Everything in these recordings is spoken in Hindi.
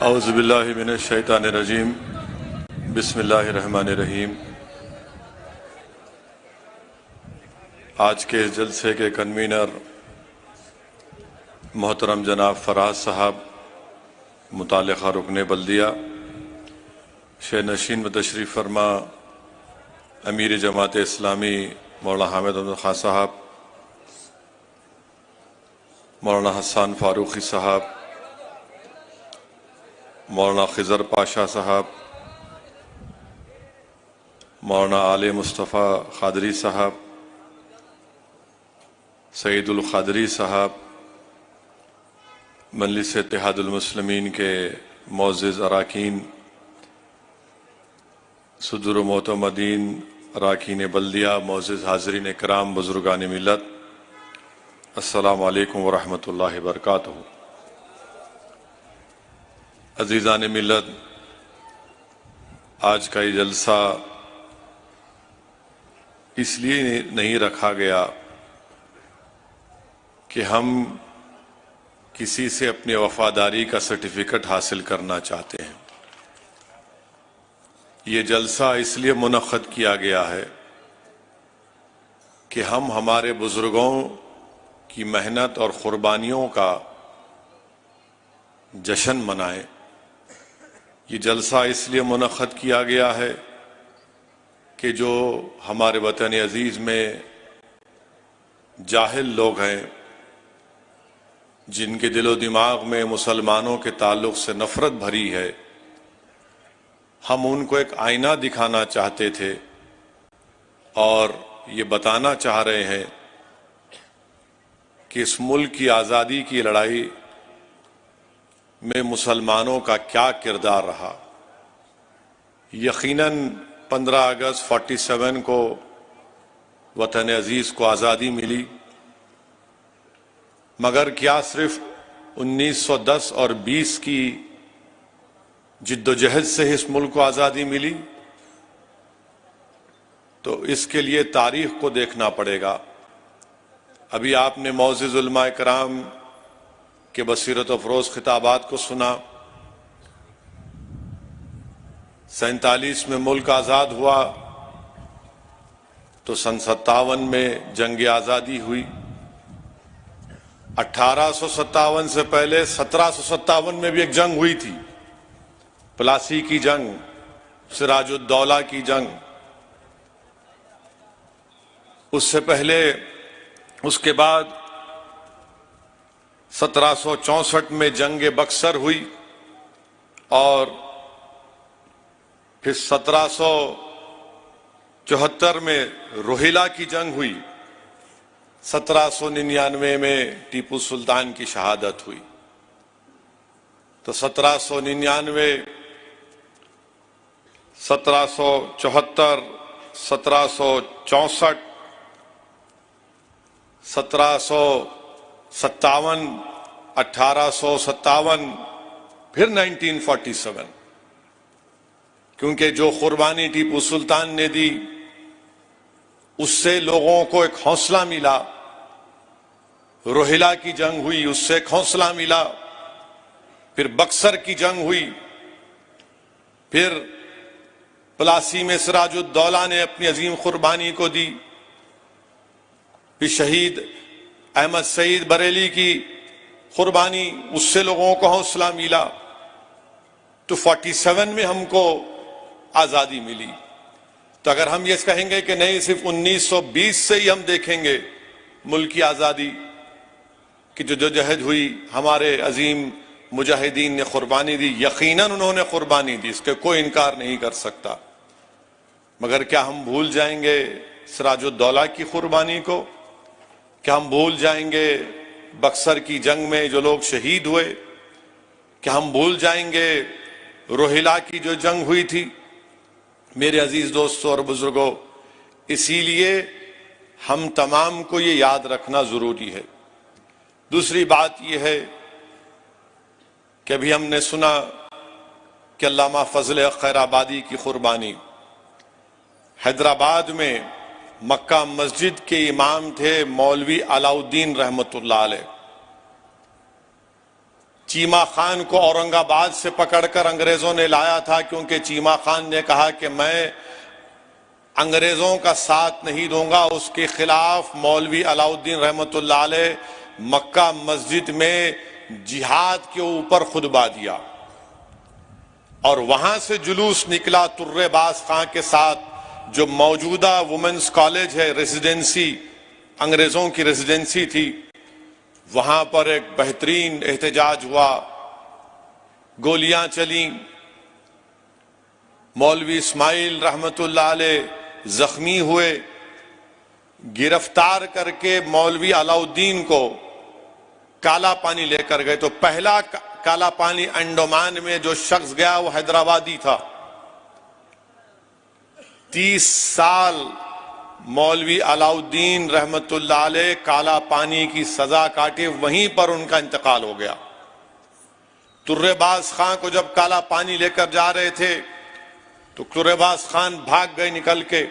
औज़ुबिल्लाहि मिनश्शैतानिर्रजीम बिस्मिल्लाहिर्रहमानिर्रहीम। आज के इस जलसे के कन्वीनर मोहतरम जनाब फराज साहब, मुतालिका रुकने बल्दिया, शेर नशीन व तशरीफ़ फरमा अमीर जमात इस्लामी मौलाना हामिद अहमद खान साहब, मौलाना हसन फारूकी साहब, मौलाना खिजर पाशा साहब, मौलाना आले मुस्तफ़ा खादरी साहब, सईदुल खादरी साहब, मजलिस इत्तेहादुल मुस्लिमीन के मोअज़्ज़िज़ अराकीन, सुदूर मोतमदीन अराकीन बल्दिया, मोअज़्ज़िज़ हाज़रीन इकराम, बुज़ुर्गान मिल्लत, अस्सलामु अलैकुम व रहमतुल्लाहि व बरकातुहू। अज़ीज़ान मिल्लत, आज का ये जलसा इसलिए नहीं रखा गया कि हम किसी से अपनी वफादारी का सर्टिफिकेट हासिल करना चाहते हैं। ये जलसा इसलिए मुनक़्क़द किया गया है कि हम हमारे बुज़ुर्गों की मेहनत और क़ुरबानियों का जश्न मनाएं। ये जलसा इसलिए मुनक़्क़द किया गया है कि जो हमारे वतन अज़ीज़ में जाहिल लोग हैं, जिनके दिलो दिमाग में मुसलमानों के ताल्लुक़ से नफ़रत भरी है, हम उनको एक आईना दिखाना चाहते थे और ये बताना चाह रहे हैं कि इस मुल्क की आज़ादी की लड़ाई में मुसलमानों का क्या किरदार रहा। यकीनन 15 अगस्त 47 को वतन अजीज को आज़ादी मिली, मगर क्या सिर्फ 1910 और 20 की जिद्दोजहद से इस मुल्क को आज़ादी मिली? तो इसके लिए तारीख को देखना पड़ेगा। अभी आपने मोअज़्ज़िज़ उलमा इकराम के बसीरत अफरोज़ खिताबात को सुना। 47 में मुल्क आज़ाद हुआ तो सन 57 में जंग आज़ादी हुई। 1857 से पहले 1757 में भी एक जंग हुई थी, प्लासी की जंग, सिराजुद्दौला की जंग। उससे पहले, उसके बाद 1764 में जंग बक्सर हुई और फिर 1774 में रोहिला की जंग हुई। 1799 में टीपू सुल्तान की शहादत हुई। तो 1799, 1774, 1764, 1757, 1857, फिर 1947, क्योंकि जो कुर्बानी टीपू सुल्तान ने दी उससे लोगों को एक हौसला मिला। रोहिला की जंग हुई, उससे एक हौसला मिला। फिर बक्सर की जंग हुई, फिर प्लासी में सिराजुद्दौला ने अपनी अजीम कुर्बानी को दी। फिर शहीद अहमद सईद बरेली की कुर्बानी, उससे लोगों को हौसला मिला। तो 47 में हमको आज़ादी मिली। तो अगर हम ये कहेंगे कि नहीं, सिर्फ 1920 से ही हम देखेंगे मुल्क की आज़ादी की जो जहद हुई, हमारे अजीम मुजाहिदीन ने कुर्बानी दी, यकीनन उन्होंने कुर्बानी दी, इसके कोई इनकार नहीं कर सकता। मगर क्या हम भूल जाएंगे सिराजुद्दौला की कुर्बानी को? क्या हम भूल जाएंगे बक्सर की जंग में जो लोग शहीद हुए? क्या हम भूल जाएंगे रोहिला की जो जंग हुई थी? मेरे अजीज दोस्तों और बुजुर्गों, इसीलिए हम तमाम को ये याद रखना जरूरी है। दूसरी बात यह है कि अभी हमने सुना कि अल्लामा फजल खैराबादी की कुर्बानी। हैदराबाद में मक्का मस्जिद के इमाम थे मौलवी अलाउद्दीन रहमतुल्लाह अलैह। चीमा खान को औरंगाबाद से पकड़कर अंग्रेजों ने लाया था, क्योंकि चीमा खान ने कहा कि मैं अंग्रेजों का साथ नहीं दूंगा। उसके खिलाफ मौलवी अलाउद्दीन रहमतुल्लाह अलैह मक्का मस्जिद में जिहाद के ऊपर खुतबा दिया और वहां से जुलूस निकला तुर्रेबाज खां के साथ। जो मौजूदा वुमेन्स कॉलेज है, रेजिडेंसी, अंग्रेजों की रेजिडेंसी थी, वहां पर एक बेहतरीन एहतजाज हुआ, गोलियां चली, मौलवी इस्माइल रहमतुल्लाह अलैह जख्मी हुए। गिरफ्तार करके मौलवी अलाउद्दीन को काला पानी लेकर गए। तो पहला काला पानी अंडमान में जो शख्स गया वो हैदराबादी था। 30 साल मौलवी अलाउद्दीन रहमतुल्लाह अलैह काला पानी की सजा काटे, वहीं पर उनका इंतकाल हो गया। तुर्रेबाज खान को जब काला पानी लेकर जा रहे थे तो तुर्रेबाज खान भाग गए निकल के।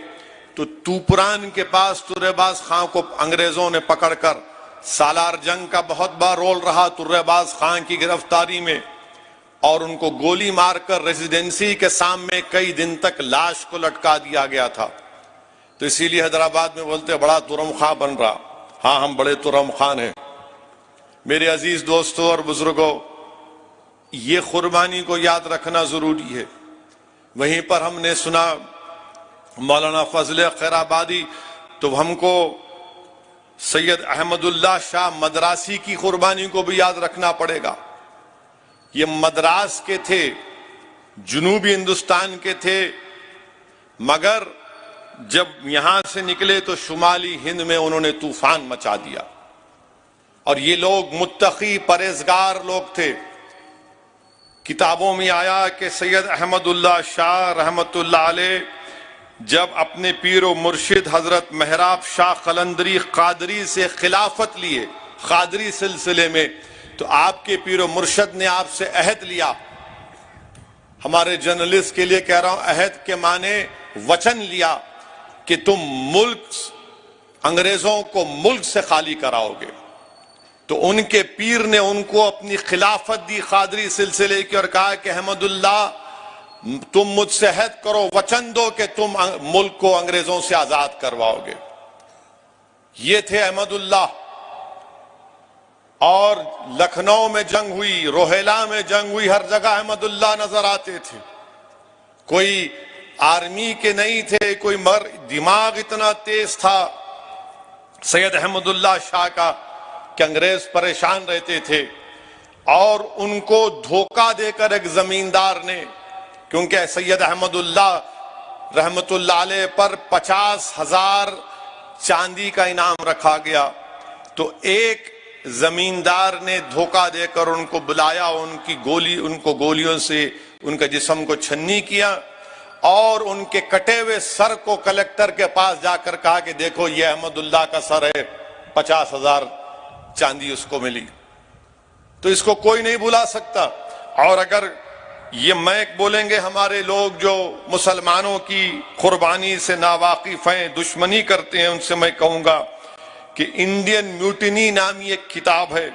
तो तूपरान के पास तुर्रेबाज खान को अंग्रेजों ने पकड़कर, सालार जंग का बहुत बड़ा रोल रहा तुर्रेबाज खान की गिरफ्तारी में, और उनको गोली मारकर रेजिडेंसी के सामने कई दिन तक लाश को लटका दिया गया था। तो इसीलिए हैदराबाद में बोलते बड़ा तुरम खां बन रहा। हाँ, हम बड़े तुरम खान हैं। मेरे अजीज दोस्तों और बुजुर्गों, ये कुर्बानी को याद रखना जरूरी है। वहीं पर हमने सुना मौलाना फजल खैराबादी, तो हमको सैयद अहमदुल्लाह शाह मद्रासी की कुर्बानी को भी याद रखना पड़ेगा। ये मद्रास के थे, जुनूबी हिंदुस्तान के थे, मगर जब यहां से निकले तो शुमाली हिंद में उन्होंने तूफान मचा दिया। और ये लोग मुत्तकी परहेजगार लोग थे। किताबों में आया कि सैयद अहमदुल्लाह शाह रहमतुल्लाह अलैह जब अपने पीर व मुर्शिद हजरत मेहराब शाह कलंदरी कादरी से खिलाफत लिए कादरी सिलसिले में, तो आपके पीर व मुर्शिद ने आपसे अहद लिया। हमारे जर्नलिस्ट के लिए कह रहा हूं, अहद के माने वचन लिया कि तुम मुल्क, अंग्रेजों को मुल्क से खाली कराओगे। तो उनके पीर ने उनको अपनी खिलाफत दी कादरी सिलसिले की और कहा कि अहमदुल्लाह, तुम मुझसे अहद करो, वचन दो कि तुम मुल्क को अंग्रेजों से आजाद करवाओगे। ये थे अहमदुल्लाह। और लखनऊ में जंग हुई, रोहेला में जंग हुई, हर जगह अहमदुल्लाह नजर आते थे। कोई आर्मी के नहीं थे, कोई दिमाग इतना तेज था सैयद अहमदुल्लाह शाह का कि अंग्रेज परेशान रहते थे। और उनको धोखा देकर एक जमींदार ने, क्योंकि सैयद अहमदुल्लाह रहमतुल्लाह अलैह पर 50,000 चांदी का इनाम रखा गया, तो एक जमींदार ने धोखा देकर उनको बुलाया, उनको गोलियों से उनके जिस्म को छन्नी किया और उनके कटे हुए सर को कलेक्टर के पास जाकर कहा कि देखो ये अहमदुल्लाह का सर है, 50,000 चांदी उसको मिली। तो इसको कोई नहीं भुला सकता। और अगर ये मैं बोलेंगे हमारे लोग जो मुसलमानों की कुर्बानी से नावाकिफ हैं, दुश्मनी करते हैं, उनसे मैं कहूंगा कि इंडियन म्यूटिनी नामी एक किताब है,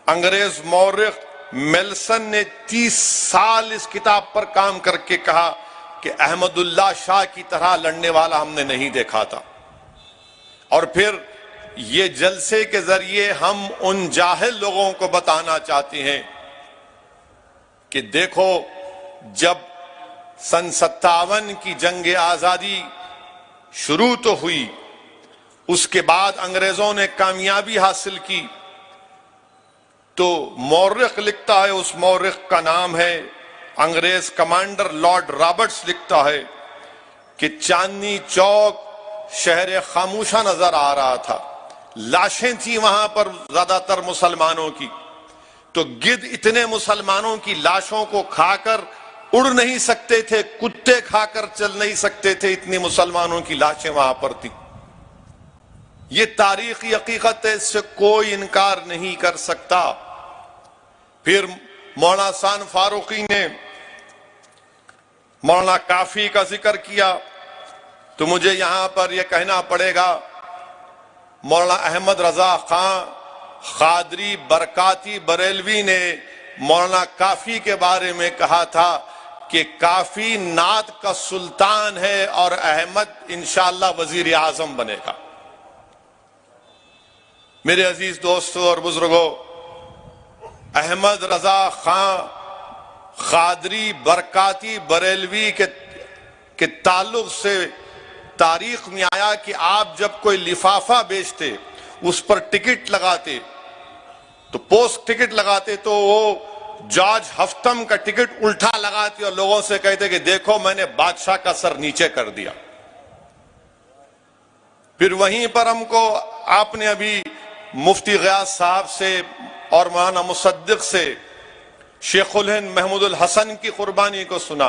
अंग्रेज मौर्ख मेल्सन ने 30 साल इस किताब पर काम करके कहा कि अहमदुल्लाह शाह की तरह लड़ने वाला हमने नहीं देखा था। और फिर ये जलसे के जरिए हम उन जाहिल लोगों को बताना चाहते हैं कि देखो, जब सन 57 की जंग आजादी शुरू तो हुई, उसके बाद अंग्रेजों ने कामयाबी हासिल की, तो मौर्ख लिखता है, उस मौर्ख का नाम है अंग्रेज कमांडर लॉर्ड रॉबर्ट्स, लिखता है कि चांदनी चौक शहर खामोशा नजर आ रहा था, लाशें थी वहां पर ज्यादातर मुसलमानों की। तो गिद्ध इतने मुसलमानों की लाशों को खाकर उड़ नहीं सकते थे, कुत्ते खाकर चल नहीं सकते थे, इतनी मुसलमानों की लाशें वहां पर थी। ये तारीखी हकीकत है, इससे कोई इनकार नहीं कर सकता। फिर मौलाना सान फारूकी ने मौलाना काफी का जिक्र किया, तो मुझे यहां पर यह कहना पड़ेगा, मौलाना अहमद रजा खां खादरी बरकाती बरेलवी ने मौलाना काफी के बारे में कहा था कि काफी नात का सुल्तान है और अहमद इंशाअल्लाह वजीर आजम बनेगा। मेरे अजीज दोस्तों और बुजुर्गों, अहमद रजा खां खादरी बरकाती बरेलवी के ताल्लुक से तारीख में आया कि आप जब कोई लिफाफा बेचते, उस पर टिकट लगाते, तो पोस्ट टिकट लगाते, तो वो जॉर्ज हफ्तम का टिकट उल्टा लगाते और लोगों से कहते कि देखो मैंने बादशाह का सर नीचे कर दिया। फिर वहीं पर हमको आपने अभी मुफ्ती गयास साहब से और मौलाना मुसद्दिक से शेखुल हिंद महमूदुल हसन की कुर्बानी को सुना।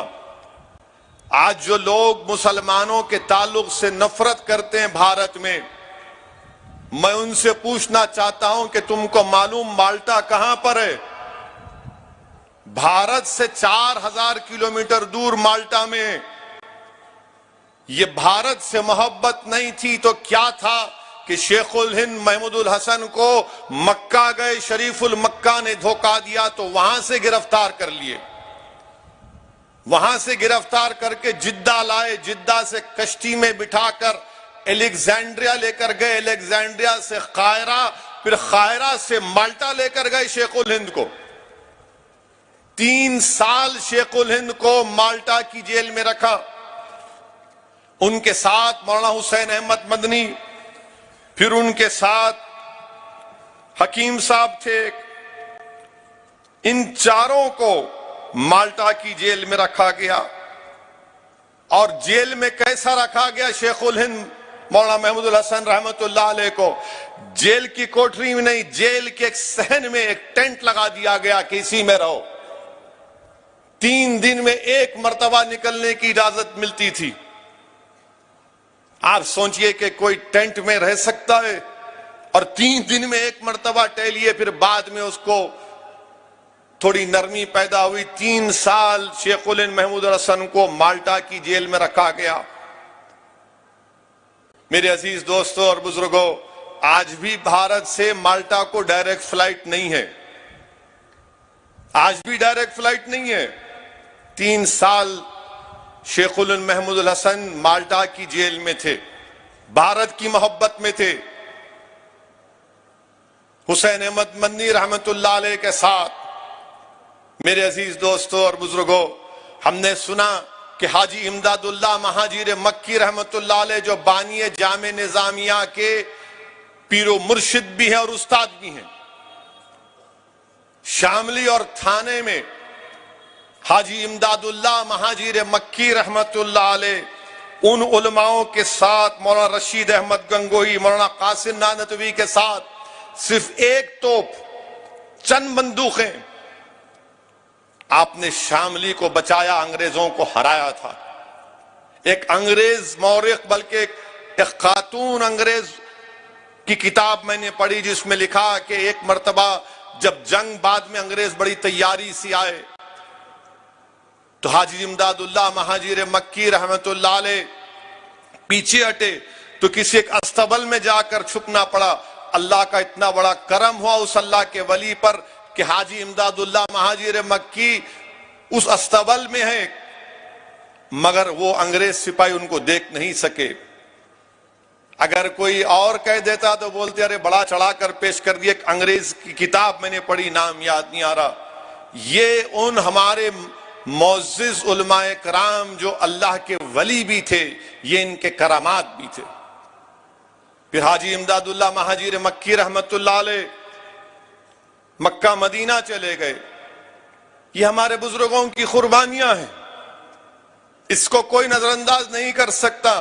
आज जो लोग मुसलमानों के ताल्लुक से नफरत करते हैं भारत में, मैं उनसे पूछना चाहता हूं कि तुमको मालूम माल्टा कहां पर है? भारत से 4000 किलोमीटर दूर माल्टा में। ये भारत से मोहब्बत नहीं थी तो क्या था कि शेखुल हिंद महमूदुल हसन को मक्का गए, शरीफुल मक्का ने धोखा दिया तो वहां से गिरफ्तार कर लिए, वहां से गिरफ्तार करके जिद्दा लाए, जिद्दा से कश्ती में बिठाकर एलेक्जेंड्रिया लेकर गए, एलेक्जेंड्रिया से कायरा, फिर कायरा से माल्टा लेकर गए शेखुल हिंद को। 3 साल शेखुल हिंद को माल्टा की जेल में रखा। उनके साथ मौलाना हुसैन अहमद मदनी, फिर उनके साथ हकीम साहब थे। इन चारों को माल्टा की जेल में रखा गया। और जेल में कैसा रखा गया? शेखुल हिंद मौलाना महमूदुल हसन रहमतुल्लाह अलैह को जेल की कोठरी में नहीं, जेल के एक सहन में एक टेंट लगा दिया गया कि इसी में रहो। 3 दिन में 1 मर्तबा निकलने की इजाजत मिलती थी। आप सोचिए कि कोई टेंट में रह सकता है और 3 दिन में 1 मर्तबा टहलिए, फिर बाद में उसको थोड़ी नरमी पैदा हुई। 3 साल शेखुल हिंद महमूदुल हसन को माल्टा की जेल में रखा गया। मेरे अजीज दोस्तों और बुजुर्गों, आज भी भारत से माल्टा को डायरेक्ट फ्लाइट नहीं है, आज भी डायरेक्ट फ्लाइट नहीं है। 3 साल शेखुल हिंद महमूदुल हसन माल्टा की जेल में थे, भारत की मोहब्बत में थे। हुसैन अहमद मदनी रहमतुल्लाह अलैह के साथ मेरे अजीज दोस्तों और बुजुर्गों, हमने सुना कि हाजी इमदादुल्लाह महाजीर मक्की रहमतुल्लाह अलैह जो बानी जामे निजामिया के पीरो मुर्शिद भी हैं और उस्ताद भी हैं, शामली और थाने में हाजी इमदादुल्लाह महाजीर मक्की रहमतुल्लाह अलैह उन उलमाओं के साथ, मौलाना रशीद अहमद गंगोही, मौलाना कासिम नानतवी के साथ सिर्फ 1 तोप, चंद बंदूकें, आपने शामली को बचाया, अंग्रेजों को हराया था। एक अंग्रेज मौरिख, बल्कि एक खातून अंग्रेज की किताब मैंने पढ़ी जिसमें लिखा कि एक मर्तबा जब जंग बाद में अंग्रेज बड़ी तैयारी से आए तो हाजी इमदादुल्लाह महाजीर मक्की रहमतुल्लाह अलैह पीछे हटे तो किसी एक अस्तबल में जाकर छुपना पड़ा। अल्लाह का इतना बड़ा करम हुआ उस अल्लाह के वली पर कि हाजी इमदादुल्लाह महाजीर मक्की उस अस्तबल में है, मगर वो अंग्रेज सिपाही उनको देख नहीं सके। अगर कोई और कह देता तो बोलते अरे बड़ा चढ़ाकर पेश कर दिया। एक अंग्रेज की किताब मैंने पढ़ी, नाम याद नहीं आ रहा। ये उन हमारे मोअज़्ज़िज़ उलमाए कराम जो अल्लाह के वली भी थे, ये इनके करामात भी थे। फिर हाजी इमदादुल्लाह महाजीर मक्की रहमतुल्लाह अलैह मक्का मदीना चले गए। ये हमारे बुजुर्गों की कुर्बानियां हैं, इसको कोई नजरअंदाज नहीं कर सकता।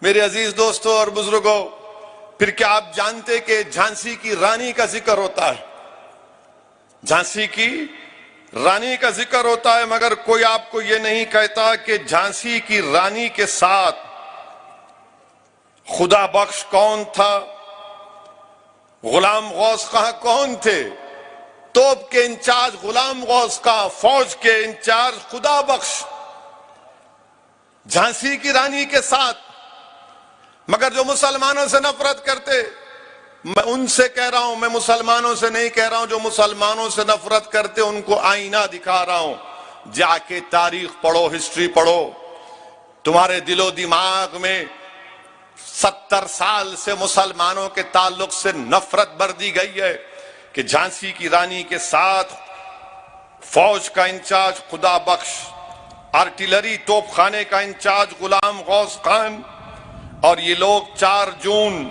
मेरे अजीज दोस्तों और बुजुर्गों, फिर क्या आप जानते कि झांसी की रानी का जिक्र होता है? झांसी की रानी का जिक्र होता है, मगर कोई आपको यह नहीं कहता कि झांसी की रानी के साथ खुदा बख्श कौन था, गुलाम गौस खां कौन थे, तोप के इंचार्ज गुलाम गौस खां, फौज के इंचार्ज खुदा बख्श, झांसी की रानी के साथ। मगर जो मुसलमानों से नफरत करते मैं उनसे कह रहा हूं, मैं मुसलमानों से नहीं कह रहा हूं। जो मुसलमानों से नफरत करते उनको आईना दिखा रहा हूं। जाके तारीख पढ़ो, हिस्ट्री पढ़ो। तुम्हारे दिलो दिमाग में 70 साल से मुसलमानों के ताल्लुक से नफरत भर दी गई है कि झांसी की रानी के साथ फौज का इंचार्ज खुदा बख्श, आर्टिलरी तोपखाने का इंचार्ज गुलाम गौस खान, और ये लोग 4 जून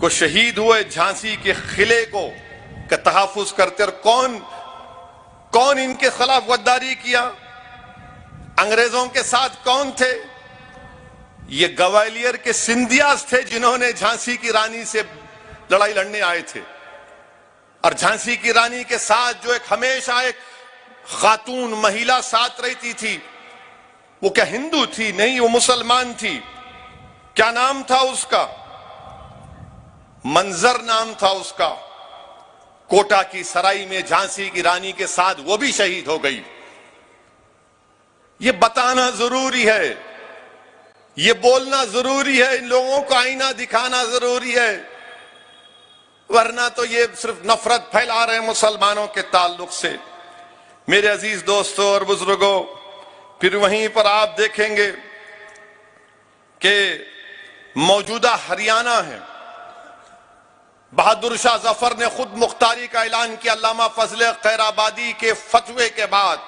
को शहीद हुए झांसी के किले को का तहफुज करते। और कौन इनके खिलाफ गद्दारी किया? अंग्रेजों के साथ कौन थे? ये ग्वालियर के सिंधियास थे जिन्होंने झांसी की रानी से लड़ाई लड़ने आए थे। और झांसी की रानी के साथ जो एक हमेशा एक खातून महिला साथ रहती थी, वो क्या हिंदू थी? नहीं, वो मुसलमान थी। क्या नाम था उसका? मंजर नाम था उसका। कोटा की सराय में झांसी की रानी के साथ वो भी शहीद हो गई। ये बताना जरूरी है, ये बोलना जरूरी है, इन लोगों को आईना दिखाना जरूरी है, वरना तो ये सिर्फ नफरत फैला रहे हैं मुसलमानों के ताल्लुक से। मेरे अजीज दोस्तों और बुजुर्गों, फिर वहीं पर आप देखेंगे कि मौजूदा हरियाणा है, बहादुर शाह जफर ने खुद मुख्तारी का ऐलान किया अल्लामा फजल खैराबादी के फतवे के बाद।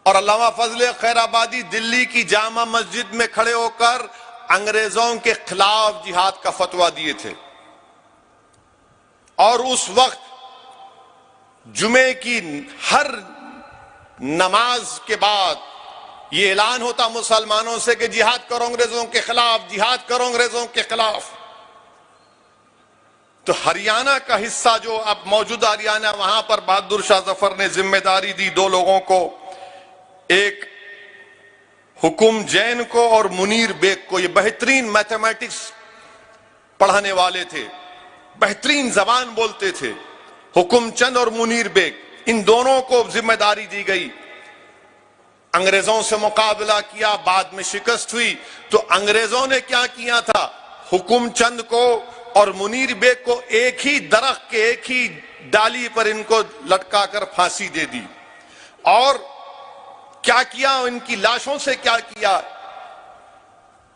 और अल्लामा फजल खैराबादी दिल्ली की जामा मस्जिद में खड़े होकर अंग्रेजों के खिलाफ जिहाद का फतवा दिए थे। और उस वक्त जुमे की हर नमाज के बाद यह ऐलान होता मुसलमानों से कि जिहाद करो अंग्रेजों के खिलाफ, जिहाद करो अंग्रेजों के खिलाफ। तो हरियाणा का हिस्सा जो अब मौजूदा हरियाणा, वहां पर बहादुर शाह जफर ने जिम्मेदारी दी 2 लोगों को, एक हुकुम जैन को और मुनीर बेग को। ये बेहतरीन मैथमेटिक्स पढ़ाने वाले थे, बेहतरीन जबान बोलते थे। हुकुम चंद और मुनीर बेग, इन दोनों को जिम्मेदारी दी गई। अंग्रेजों से मुकाबला किया, बाद में शिकस्त हुई। तो अंग्रेजों ने क्या किया था? हुकुम चंद को और मुनीर बेग को एक ही दरख्त के एक ही डाली पर इनको लटका कर फांसी दे दी। और क्या किया? इनकी लाशों से क्या किया?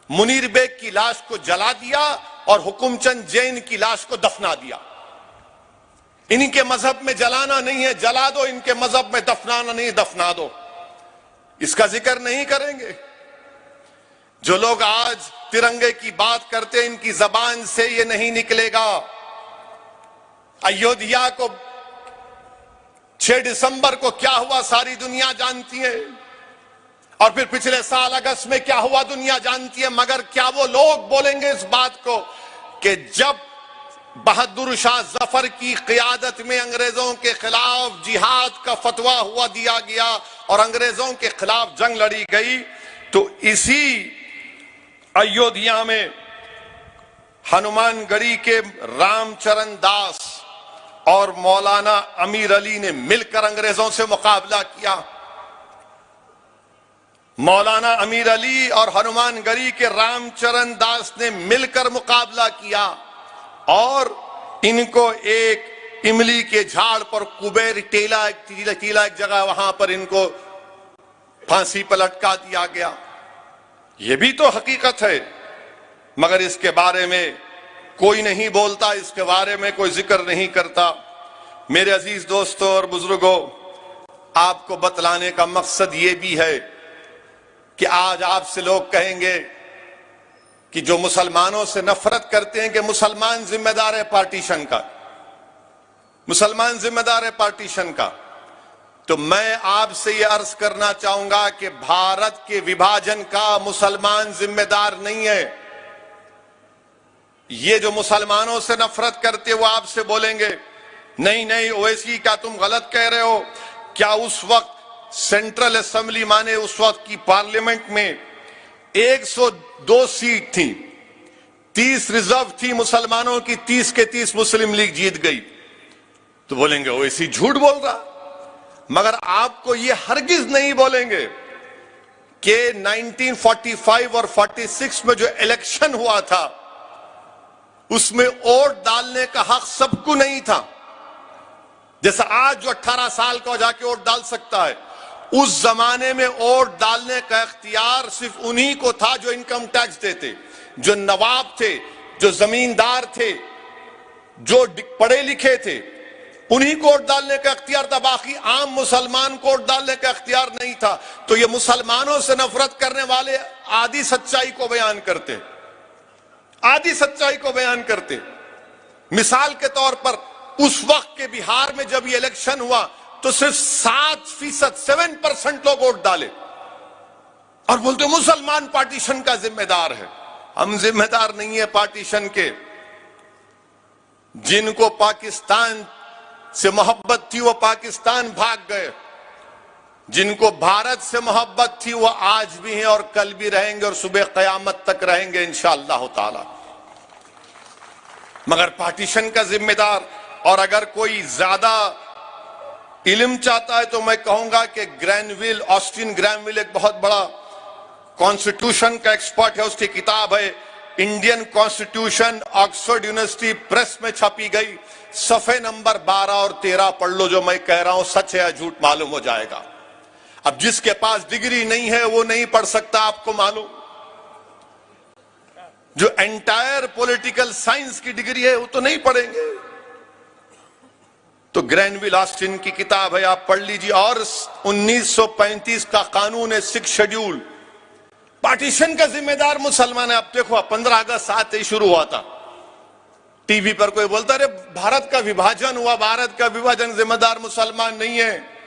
मुनीर बेग की लाश को जला दिया और हुकुमचंद जैन की लाश को दफना दिया। इनके मजहब में जलाना नहीं है, जला दो, इनके मजहब में दफनाना नहीं, दफना दो। इसका जिक्र नहीं करेंगे। जो लोग आज तिरंगे की बात करते हैं, इनकी जबान से ये नहीं निकलेगा। अयोध्या को 6 दिसंबर को क्या हुआ सारी दुनिया जानती है, और फिर पिछले साल अगस्त में क्या हुआ दुनिया जानती है। मगर क्या वो लोग बोलेंगे इस बात को कि जब बहादुर शाह जफर की क़ियादत में अंग्रेजों के खिलाफ जिहाद का फतवा हुआ दिया गया और अंग्रेजों के खिलाफ जंग लड़ी गई, तो इसी अयोध्या में हनुमानगढ़ी के रामचरण दास और मौलाना अमीर अली ने मिलकर अंग्रेजों से मुकाबला किया। मौलाना अमीर अली और हनुमानगढ़ी के रामचरण दास ने मिलकर मुकाबला किया और इनको एक इमली के झाड़ पर कुबेर टीला एक जगह, वहां पर इनको फांसी पर लटका दिया गया। यह भी तो हकीकत है, मगर इसके बारे में कोई नहीं बोलता, इसके बारे में कोई जिक्र नहीं करता। मेरे अजीज दोस्तों और बुजुर्गों, आपको बतलाने का मकसद यह भी है कि आज आपसे लोग कहेंगे कि जो मुसलमानों से नफरत करते हैं कि मुसलमान जिम्मेदार है पार्टीशन का, मुसलमान जिम्मेदार है पार्टीशन का। तो मैं आपसे यह अर्ज करना चाहूंगा कि भारत के विभाजन का मुसलमान जिम्मेदार नहीं है। ये जो मुसलमानों से नफरत करते वो आपसे बोलेंगे नहीं नहीं ओवैसी, क्या तुम गलत कह रहे हो? क्या उस वक्त सेंट्रल असेंबली माने उस वक्त की पार्लियामेंट में 102 सीट थी, 30 रिजर्व थी मुसलमानों की, 30 के 30 मुस्लिम लीग जीत गई। तो बोलेंगे ओवैसी झूठ बोल रहा। मगर आपको ये हरगिज नहीं बोलेंगे कि 1945 और 46 में जो इलेक्शन हुआ था उसमें वोट डालने का हक सबको नहीं था। जैसा आज जो 18 साल का जाके वोट डाल सकता है, उस जमाने में वोट डालने का इख्तियार सिर्फ उन्हीं को था जो इनकम टैक्स देते, जो नवाब थे, जो जमींदार थे, जो पढ़े लिखे थे, उन्हीं को वोट डालने का इख्तियार था। बाकी आम मुसलमान को वोट डालने का इख्तियार नहीं था। तो ये मुसलमानों से नफरत करने वाले आधी सच्चाई को बयान करते, आधी सच्चाई को बयान करते। मिसाल के तौर पर उस वक्त के बिहार में जब ये इलेक्शन हुआ तो सिर्फ 7% लोग वोट डाले और बोलते मुसलमान पार्टीशन का जिम्मेदार है। हम जिम्मेदार नहीं है पार्टीशन के। जिनको पाकिस्तान से मोहब्बत थी वो पाकिस्तान भाग गए, जिनको भारत से मोहब्बत थी वो आज भी हैं और कल भी रहेंगे और सुबह कयामत तक रहेंगे इंशाअल्लाह ताला। मगर पार्टीशन का जिम्मेदार, और अगर कोई ज्यादा इल्म चाहता है तो मैं कहूंगा कि ग्रैनविल, ऑस्टिन ग्रैनविल एक बहुत बड़ा कॉन्स्टिट्यूशन का एक्सपर्ट है, उसकी किताब है Indian constitution, Oxford university press में छपी गई। सफे नंबर 12 और 13 पढ़ लो, जो मैं कह रहा हूं सच है या झूठ मालूम हो जाएगा। अब जिसके पास डिग्री नहीं है वो नहीं पढ़ सकता, आपको मालूम। जो एंटायर पॉलिटिकल साइंस की डिग्री है वो तो नहीं पढ़ेंगे। तो ग्रैनविल ऑस्टिन की किताब है, आप पढ़ लीजिए। और 1935 का कानून है, 6 शेड्यूल, पार्टीशन का जिम्मेदार मुसलमान है। अब देखो 15 अगस्त आते ही शुरू हुआ था, टीवी पर कोई बोलता अरे भारत का विभाजन हुआ, भारत का विभाजन जिम्मेदार मुसलमान नहीं है।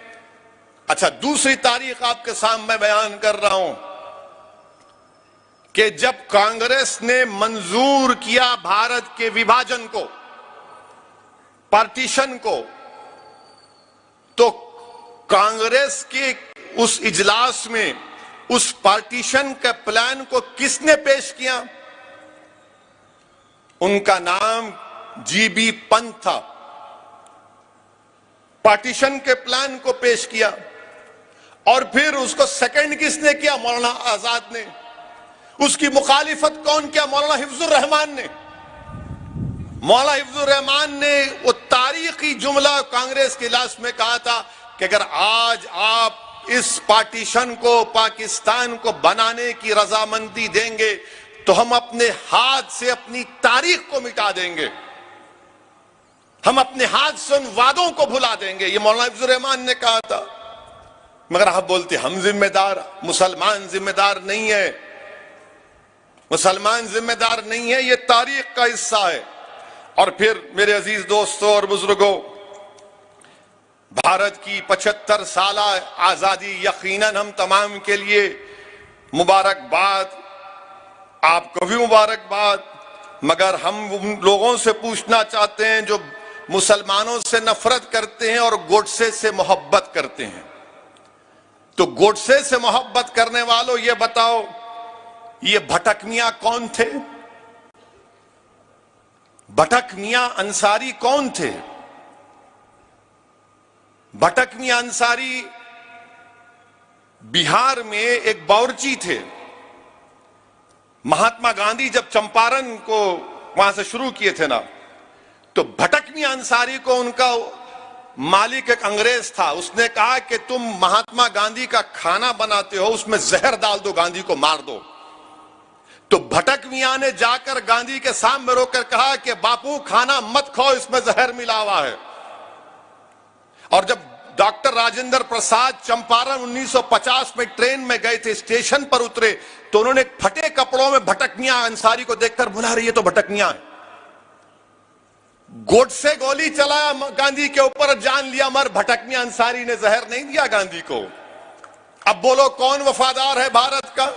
अच्छा, दूसरी तारीख आपके सामने बयान कर रहा हूं कि जब कांग्रेस ने मंजूर किया भारत के विभाजन को, पार्टीशन को, तो कांग्रेस के उस इजलास में उस पार्टीशन के प्लान को किसने पेश किया? उनका नाम जीबी पंत था। पार्टीशन के प्लान को पेश किया और फिर उसको सेकंड किसने किया? मौलाना आजाद ने। उसकी मुखालिफत कौन किया? मौलाना हिफ्जुर रहमान ने। मौलाना हिफ्जुर रहमान ने वो तारीखी जुमला कांग्रेस के इजलास में कहा था कि अगर आज आप इस पार्टीशन को, पाकिस्तान को बनाने की रजामंदी देंगे तो हम अपने हाथ से अपनी तारीख को मिटा देंगे, हम अपने हाथ से उन वादों को भुला देंगे। ये मौलाना हिफ्जुर रहमान ने कहा था। मगर आप बोलते हम जिम्मेदार, मुसलमान जिम्मेदार नहीं है, मुसलमान जिम्मेदार नहीं है, ये तारीख का हिस्सा है। और फिर मेरे अजीज दोस्तों और बुजुर्गों, भारत की 75 साल आजादी यकीनन हम तमाम के लिए मुबारकबाद, आपको भी मुबारकबाद। मगर हम उन लोगों से पूछना चाहते हैं जो मुसलमानों से नफरत करते हैं और गोडसे से मोहब्बत करते हैं। तो गोडसे से मोहब्बत करने वालों, ये बताओ ये भटक मियां कौन थे? भटक मियां अंसारी कौन थे? भटक मियां अंसारी बिहार में एक बावर्ची थे। महात्मा गांधी जब चंपारण को वहां से शुरू किए थे ना, तो भटक मियां अंसारी को उनका मालिक एक अंग्रेज था, उसने कहा कि तुम महात्मा गांधी का खाना बनाते हो, उसमें जहर डाल दो, गांधी को मार दो। तो भटक मियां ने जाकर गांधी के सामने रोकर कहा कि बापू खाना मत खाओ, इसमें जहर मिला हुआ है। और जब डॉक्टर राजेंद्र प्रसाद चंपारण 1950 में ट्रेन में गए थे, स्टेशन पर उतरे तो उन्होंने फटे कपड़ों में भटक मियां अंसारी को देखकर बुला रही है तो भटक मियां है। गोडसे गोली चलाया गांधी के ऊपर, जान लिया मर, भटक मियां अंसारी ने जहर नहीं दिया गांधी को। अब बोलो कौन वफादार है भारत का?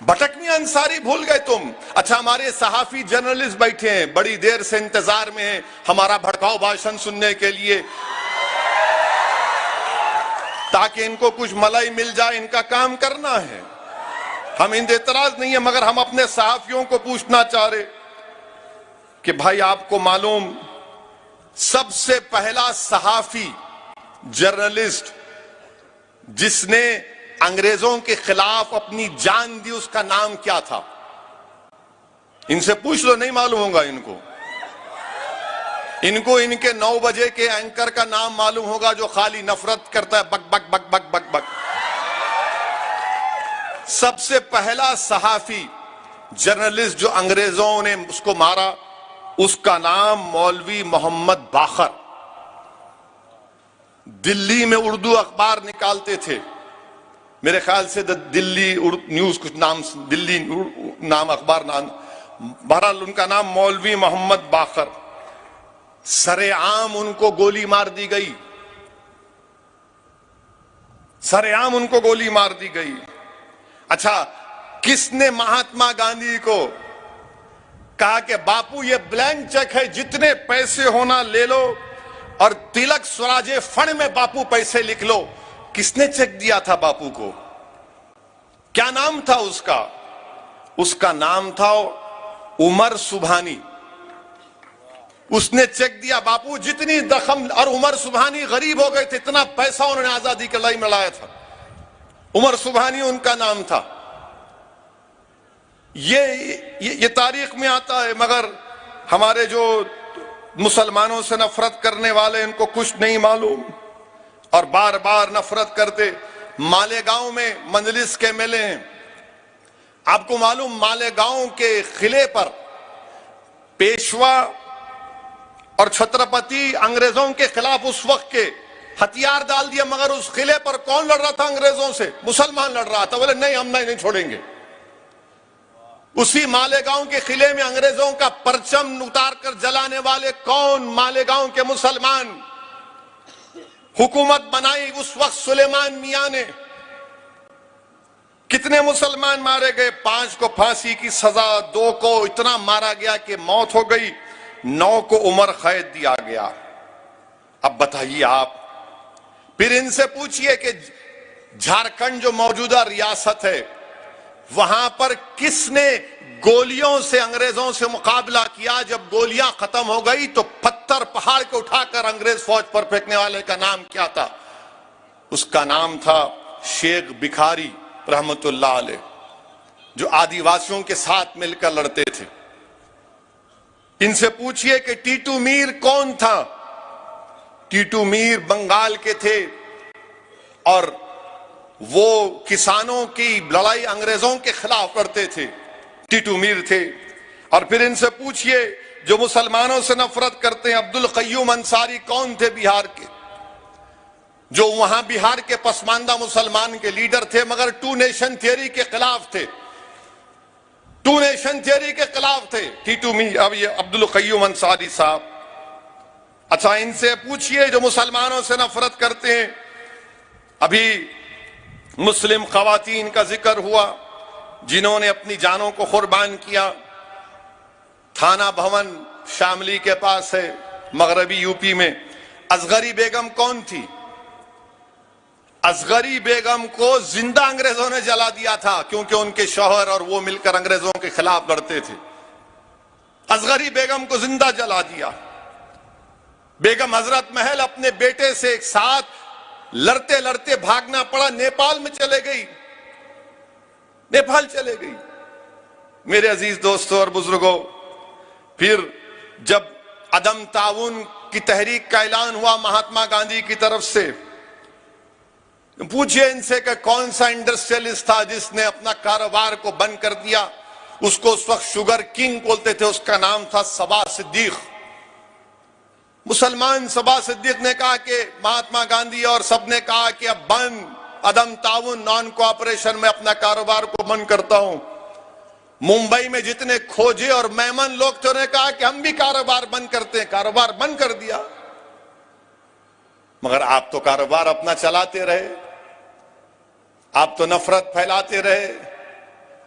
भटक मियां अंसारी भूल गए तुम। अच्छा, हमारे सहाफी जर्नलिस्ट बैठे हैं, बड़ी देर से इंतजार में हैं हमारा भड़काऊ भाषण सुनने के लिए, ताकि इनको कुछ मलाई मिल जाए, इनका काम करना है। हम इन एतराज नहीं है, मगर हम अपने सहाफियों को पूछना चाह रहे कि भाई आपको मालूम सबसे पहला सहाफी जर्नलिस्ट जिसने अंग्रेजों के खिलाफ अपनी जान दी, उसका नाम क्या था? इनसे पूछ लो, नहीं मालूम होगा इनको। इनको इनके 9 बजे के एंकर का नाम मालूम होगा जो खाली नफरत करता है, बक बक बक बक बक बक। सबसे पहला सहाफी जर्नलिस्ट जो अंग्रेजों ने उसको मारा, उसका नाम मौलवी मोहम्मद बाखर। दिल्ली में उर्दू अखबार निकालते थे, मेरे ख्याल से दिल्ली न्यूज कुछ नाम, दिल्ली नाम अखबार नाम, बहरहाल उनका नाम मौलवी मोहम्मद बाखर। सरेआम उनको गोली मार दी गई, सरेआम उनको गोली मार दी गई। अच्छा, किसने महात्मा गांधी को कहा कि बापू ये ब्लैंक चेक है, जितने पैसे होना ले लो और तिलक स्वराजे फंड में बापू पैसे लिख लो? किसने चेक दिया था बापू को? क्या नाम था उसका? उसका नाम था उमर सुबहानी। उसने चेक दिया, बापू जितनी दखम, और उमर सुबहानी गरीब हो गए थे, इतना पैसा उन्होंने आजादी के लड़ाई में लाया था। उमर सुबहानी उनका नाम था। ये तारीख में आता है, मगर हमारे जो मुसलमानों से नफरत करने वाले, इनको कुछ नहीं मालूम और बार बार नफरत करते। मालेगांव में मंजलिस के मेले हैं, आपको मालूम, मालेगांव के किले पर पेशवा और छत्रपति अंग्रेजों के खिलाफ उस वक्त के हथियार डाल दिया, मगर उस किले पर कौन लड़ रहा था अंग्रेजों से? मुसलमान लड़ रहा था। बोले नहीं, हम नहीं छोड़ेंगे। उसी मालेगांव के किले में अंग्रेजों का परचम उतार कर जलाने वाले कौन? मालेगांव के मुसलमान। हुकूमत बनाई उस वक्त सुलेमान मियां ने। कितने मुसलमान मारे गए? 5 को फांसी की सजा, 2 को इतना मारा गया कि मौत हो गई, 9 को उम्र कैद दिया गया। अब बताइए आप, फिर इनसे पूछिए कि झारखंड जो मौजूदा रियासत है, वहां पर किसने गोलियों से अंग्रेजों से मुकाबला किया? जब गोलियां खत्म हो गई तो पत्थर पहाड़ के उठाकर अंग्रेज फौज पर फेंकने वाले का नाम क्या था? उसका नाम था शेख भिखारी रहमतुल्लाह अलैह, जो आदिवासियों के साथ मिलकर लड़ते थे। इनसे पूछिए कि टीटू मीर कौन था? टीटू मीर बंगाल के थे और वो किसानों की लड़ाई अंग्रेजों के खिलाफ लड़ते थे, टीटू मीर थे। और फिर इनसे पूछिए जो मुसलमानों से नफरत करते हैं, अब्दुल कय्यूम अंसारी कौन थे? बिहार के, जो वहां बिहार के पसमानदा मुसलमान के लीडर थे, मगर 2 नेशन थियरी के खिलाफ थे। 2 नेशन थियरी के खिलाफ थे टीटू मीर, अब ये अब्दुल कय्यूम अंसारी साहब। अच्छा, इनसे पूछिए जो मुसलमानों से नफरत करते हैं, अभी मुस्लिम खवातीन का जिक्र हुआ जिन्होंने अपनी जानों को कुर्बान किया। थाना भवन शामली के पास है, मगरबी यूपी में। असगरी बेगम कौन थी? असगरी बेगम को जिंदा अंग्रेजों ने जला दिया था, क्योंकि उनके शौहर और वो मिलकर अंग्रेजों के खिलाफ लड़ते थे। असगरी बेगम को जिंदा जला दिया। बेगम हजरत महल अपने बेटे से एक साथ लड़ते लड़ते भागना पड़ा, नेपाल में चले गई, नेपाल चले गई। मेरे अजीज दोस्तों और बुजुर्गों, फिर जब अदम ताउन की तहरीक का ऐलान हुआ महात्मा गांधी की तरफ से, पूछिए इनसे कि कौन सा इंडस्ट्रियलिस्ट था जिसने अपना कारोबार को बंद कर दिया? उसको उस वक्त शुगर किंग बोलते थे, उसका नाम था सबा सिद्दीक। मुसलमान सबा सिद्दीक ने कहा कि महात्मा गांधी और सबने कहा कि अब बंद, अदम ताउन, नॉन कोऑपरेशन में अपना कारोबार को बंद करता हूं। मुंबई में जितने खोजे और मेमन लोग थे, उन्होंने कहा कि हम भी कारोबार बंद करते हैं, कारोबार बंद कर दिया। मगर आप तो कारोबार अपना चलाते रहे, आप तो नफरत फैलाते रहे।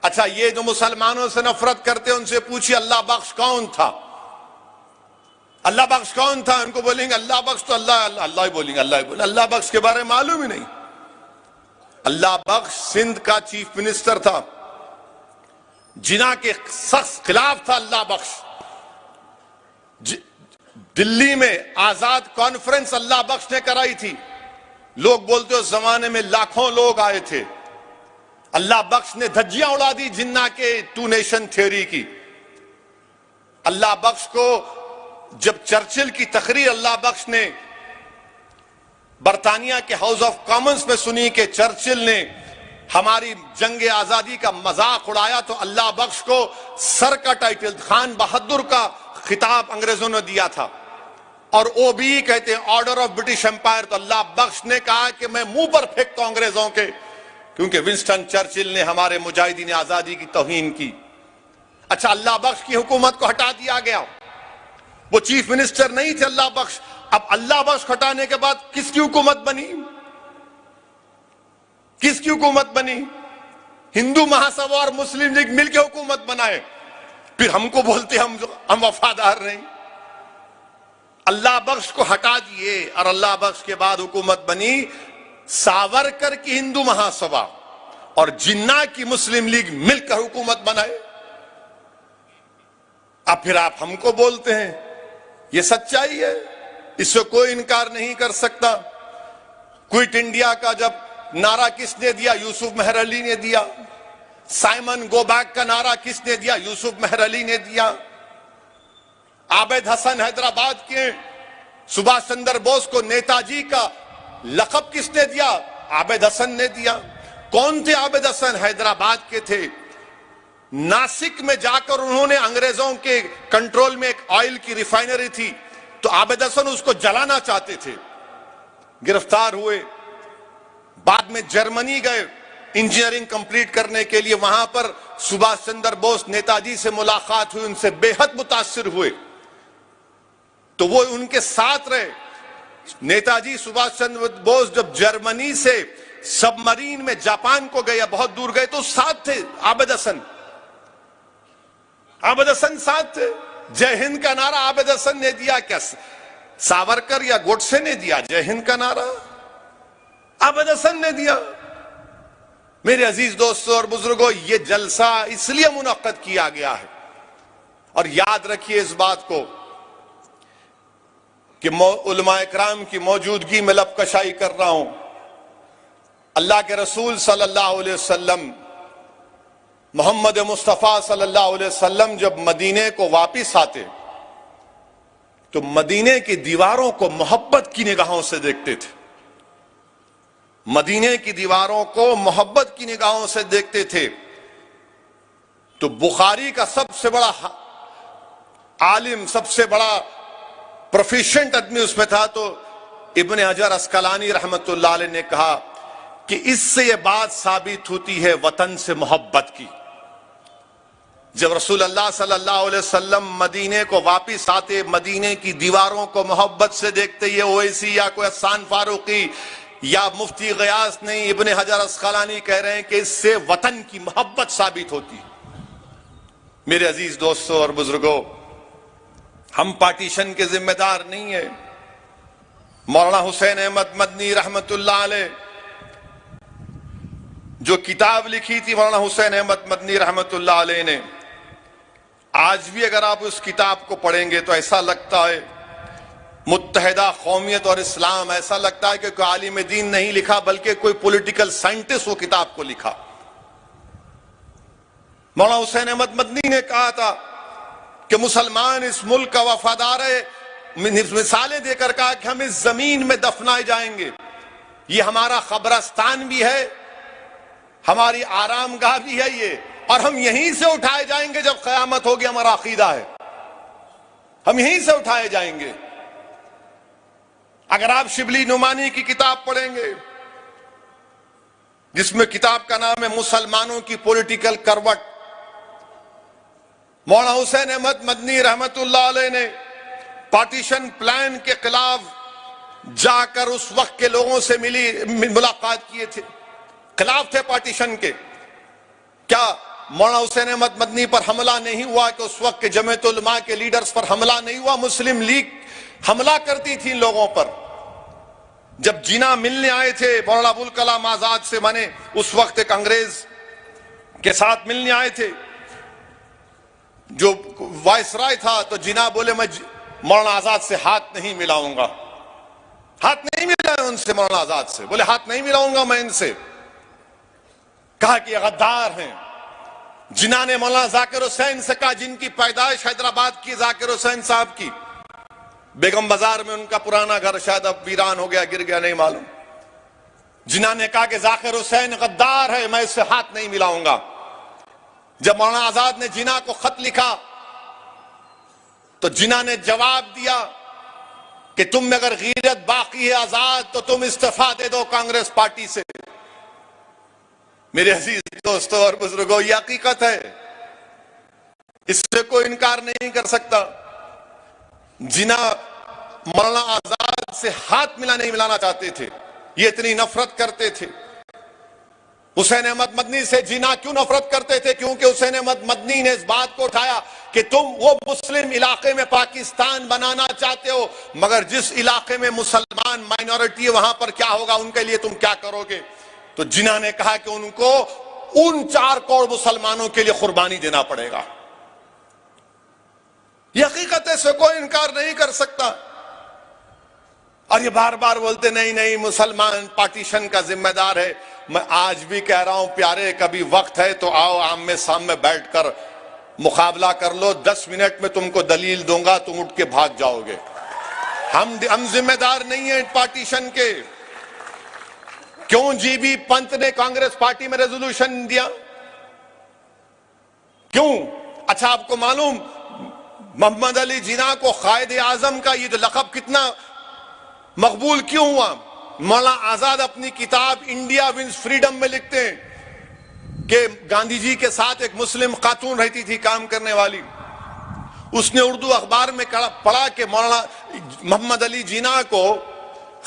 अच्छा, ये जो मुसलमानों से नफरत करते हैं, उनसे पूछिए अल्लाह बख्श कौन था? अल्लाह बख्श कौन था? उनको बोलेंगे अल्लाह बख्श तो अल्लाह अल्लाह ही बोलेंगे, अल्लाह ही बोलेंगे। अल्लाह बख्श के बारे में मालूम ही नहीं। अल्लाह बख्श सिंध का चीफ मिनिस्टर था, जिना के सख्त खिलाफ था अल्लाह बख्श। दिल्ली में आजाद कॉन्फ्रेंस अल्लाह बख्श ने कराई थी। लोग बोलते उस जमाने में लाखों लोग आए थे। अल्लाह बख्श ने धज्जियां उड़ा दी जिन्ना के 2 नेशन थ्योरी की। अल्लाह बख्श को जब चर्चिल की तकरीर अल्लाह बख्श ने बरतानिया के हाउस ऑफ कॉमन्स में सुनी कि चर्चिल ने हमारी जंग आजादी का मजाक उड़ाया, तो अल्लाह बख्श को सर का टाइटल खान बहादुर का खिताब अंग्रेजों ने दिया था। और वो भी कहते हैं ऑर्डर ऑफ ब्रिटिश एम्पायर। तो अल्लाह बख्श ने कहा कि मैं मुंह पर फेंकता हूं अंग्रेजों के, क्योंकि विंस्टन चर्चिल ने हमारे मुजाहिदीन आजादी की तौहीन की। अच्छा, अल्लाह बख्श की हुकूमत को हटा दिया गया, वो चीफ मिनिस्टर नहीं थे अल्लाह बख्श। अब अल्लाह बख्श हटाने के बाद किसकी हुकूमत बनी? किसकी हुकूमत बनी? हिंदू महासभा और मुस्लिम लीग मिलकर हुकूमत बनाए, फिर हमको बोलते हम वफादार नहीं। अल्लाह बख्श को हटा दिए और अल्लाह बख्श के बाद हुकूमत बनी सावरकर की हिंदू महासभा और जिन्ना की मुस्लिम लीग मिलकर हुकूमत बनाए। अब फिर आप हमको बोलते हैं, यह सच्चाई है, इससे कोई इनकार नहीं कर सकता। क्विट इंडिया का जब नारा किसने दिया? यूसुफ मेहर अली ने दिया। साइमन गो बैक का नारा किसने दिया? यूसुफ मेहर अली ने दिया। आबिद हसन हैदराबाद के सुभाष चंद्र बोस को नेताजी का लक़ब किसने दिया? आबिद हसन ने दिया। कौन थे आबिद हसन? हैदराबाद के थे। नासिक में जाकर उन्होंने अंग्रेजों के कंट्रोल में एक ऑयल की रिफाइनरी थी, तो आबिद हसन उसको जलाना चाहते थे, गिरफ्तार हुए। बाद में जर्मनी गए इंजीनियरिंग कंप्लीट करने के लिए, वहां पर सुभाष चंद्र बोस नेताजी से मुलाकात हुई, उनसे बेहद मुतासिर हुए, तो वो उनके साथ रहे। नेताजी सुभाष चंद्र बोस जब जर्मनी से सबमरीन में जापान को गए, बहुत दूर गए, तो साथ थे आबिद हसन। आबिद हसन साथ थे। जय हिंद का नारा आबिद हसन ने दिया, क्या सावरकर या गोडसे ने दिया? जय हिंद का नारा आबिद हसन ने दिया। मेरे अजीज दोस्तों और बुजुर्गों, ये जलसा इसलिए मुनक्कद किया गया है, और याद रखिए इस बात को कि उलमा इकराम की मौजूदगी में लबकशाई कर रहा हूं। अल्लाह के रसूल सल्लल्लाहु अलैहि वसल्लम, मोहम्मद मुस्तफ़ा सल्लल्लाहु अलैहि वसल्लम जब मदीने को वापिस आते तो मदीने की दीवारों को मोहब्बत की निगाहों से देखते थे। मदीने की दीवारों को मोहब्बत की निगाहों से देखते थे। तो बुखारी का सबसे बड़ा आलिम, सबसे बड़ा प्रोफिशिएंट आदमी उसमें था, तो इब्ने हजर अस्कलानी रहमतुल्लाह अलैह ने कहा कि इससे यह बात साबित होती है वतन से मोहब्बत की। जब रसूल अल्लाह सल्लल्लाहु अलैहि वसल्लम मदीने को वापिस आते, मदीने की दीवारों को मोहब्बत से देखते, ये ओवैसी या कोई हसन फारूकी या मुफ्ती गयास नहीं, इब्ने हजर अस्कलानी कह रहे हैं कि इससे वतन की मोहब्बत साबित होती है। मेरे अजीज दोस्तों और बुजुर्गों, हम पार्टीशन के जिम्मेदार नहीं है। मौलाना हुसैन अहमद मदनी रहमतुल्लाह अलैह जो किताब लिखी थी मौलाना हुसैन अहमद मदनी रहमतुल्लाह अलैह ने, आज भी अगर आप उस किताब को पढ़ेंगे तो ऐसा लगता है मुत्तहिदा कौमियत और इस्लाम, ऐसा लगता है कि कोई आलिम दीन नहीं लिखा बल्कि कोई पॉलिटिकल साइंटिस्ट वो किताब को लिखा। मौलाना हुसैन अहमद मदनी ने कहा था कि मुसलमान इस मुल्क का वफादार है, मिसालें देकर कहा कि हम इस जमीन में दफनाए जाएंगे, ये हमारा कब्रस्तान भी है, हमारी आरामगाह भी है ये, और हम यहीं से उठाए जाएंगे जब क़यामत होगी। हमारा अकीदा है हम यहीं से उठाए जाएंगे। अगर आप शिबली नुमानी की किताब पढ़ेंगे, जिसमें किताब का नाम है मुसलमानों की पॉलिटिकल करवट, मौलाना हुसैन अहमद मदनी रहमतुल्लाह अलैह ने पार्टीशन प्लान के खिलाफ जाकर उस वक्त के लोगों से मुलाकात किए थे, खिलाफ थे पार्टीशन के। क्या मौलाना हुसैन अहमद मदनी पर हमला नहीं हुआ कि उस वक्त के जमीयत उलमा के लीडर्स पर हमला नहीं हुआ? मुस्लिम लीग हमला करती थी इन लोगों पर। जब जिना मिलने आए थे मौलाना अबुल कलाम आजाद से, माने उस वक्त एक अंग्रेज के साथ मिलने आए थे जो वायसराय था, तो जिना बोले मैं मौलाना आजाद से हाथ नहीं मिलाऊंगा। हाथ नहीं मिलाए उनसे, मौलाना आजाद से बोले हाथ नहीं मिलाऊंगा मैं इनसे। कहा कि ये गद्दार हैं, जिन्ना ने मौलाना जाकिर हुसैन से कहा, जिनकी पैदाइश हैदराबाद की जाकिर हुसैन साहब की, बेगम बाजार में उनका पुराना घर शायद अब वीरान हो गया, गिर गया, नहीं मालूम। जिन्ना ने कहा कि जाकिर हुसैन गद्दार है, मैं इससे हाथ नहीं मिलाऊंगा। जब मौलाना आजाद ने जिन्ना को खत लिखा तो जिन्ना ने जवाब दिया कि तुम में अगर गीरत बाकी है आजाद तो तुम इस्तीफा दे दो कांग्रेस पार्टी से। मेरे अजीज दोस्तों और बुजुर्गों, यह हकीकत है, इससे कोई इनकार नहीं कर सकता। जिन्ना मौलाना आजाद से हाथ नहीं मिलाना चाहते थे, ये इतनी नफरत करते थे। हुसैन अहमद मदनी से जिन्ना क्यों नफरत करते थे? क्योंकि हुसैन अहमद मदनी ने इस बात को उठाया कि तुम वो मुस्लिम इलाके में पाकिस्तान बनाना चाहते हो, मगर जिस इलाके में मुसलमान माइनॉरिटी है वहां पर क्या होगा, उनके लिए तुम क्या करोगे? तो जिन्ना ने कहा कि उनको उन 4 करोड़ मुसलमानों के लिए कुर्बानी देना पड़ेगा। यह हकीकत है, इससे कोई इनकार नहीं कर सकता। और ये बार बार बोलते नहीं नहीं मुसलमान पार्टीशन का जिम्मेदार है। मैं आज भी कह रहा हूं प्यारे, कभी वक्त है तो आओ आमने सामने बैठकर मुकाबला कर लो। 10 मिनट में तुमको दलील दूंगा, तुम उठ के भाग जाओगे। हम जिम्मेदार नहीं है पार्टीशन के। क्यों जीबी पंत ने कांग्रेस पार्टी में रेजोल्यूशन दिया? क्यों? अच्छा, आपको मालूम मोहम्मद अली जिन्ना को कायदे आजम का ये लक़ब कितना मकबूल क्यों हुआ? मौलाना आजाद अपनी किताब इंडिया विंस फ्रीडम में लिखते हैं कि गांधी जी के साथ एक मुस्लिम खातून रहती थी काम करने वाली। उसने उर्दू अखबार में पढ़ा कि मौलाना मोहम्मद अली जिन्ना को